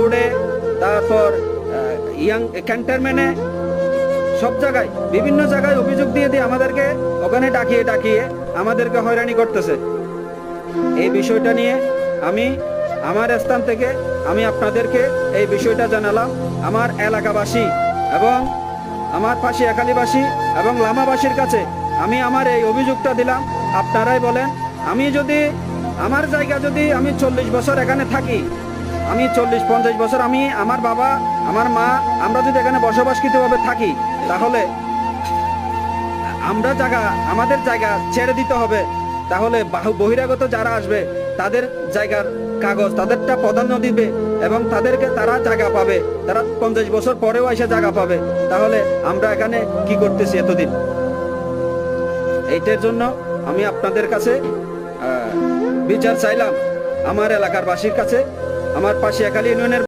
রোডে, তারপর ইয়াং ক্যান্টনমেন্টে, সব জায়গায় বিভিন্ন জায়গায় অভিযোগ দিয়ে আমাদেরকে ওখানে ডাকিয়ে আমাদেরকে হয়রানি করতেছে। এই বিষয়টা নিয়ে আমি আমার স্থান থেকে আমি আপনাদেরকে এই বিষয়টা জানালাম। আমার এলাকাবাসী এবং আমার পাশিয়াখালীবাসী এবং লামাবাসীর কাছে আমি আমার এই অভিযোগটা দিলাম। আপনারাই বলেন, আমি যদি আমার জায়গা যদি আমি 40 বছর এখানে থাকি, আমি 40-50 বছর আমি আমার বাবা আমার মা আমরা যদি এখানে বসবাসকৃতভাবে থাকি, তাহলে আমরা আমাদের জায়গা ছেড়ে দিতে হবে। তাহলে বহিরাগত যারা আসবে তাদের জায়গার কাগজ তাদেরটা প্রাধান্য দিবে এবং তারা জায়গা পাবে, তারা 50 বছর পরেও এসে জায়গা পাবে। তাহলে আমরা এখানে কি করতেছি এতদিন? এইটার জন্য আমি আপনাদের কাছে বিচার চাইলাম, আমার এলাকার বাসীর কাছে, আমার পাশিয়াখালী ইউনিয়নের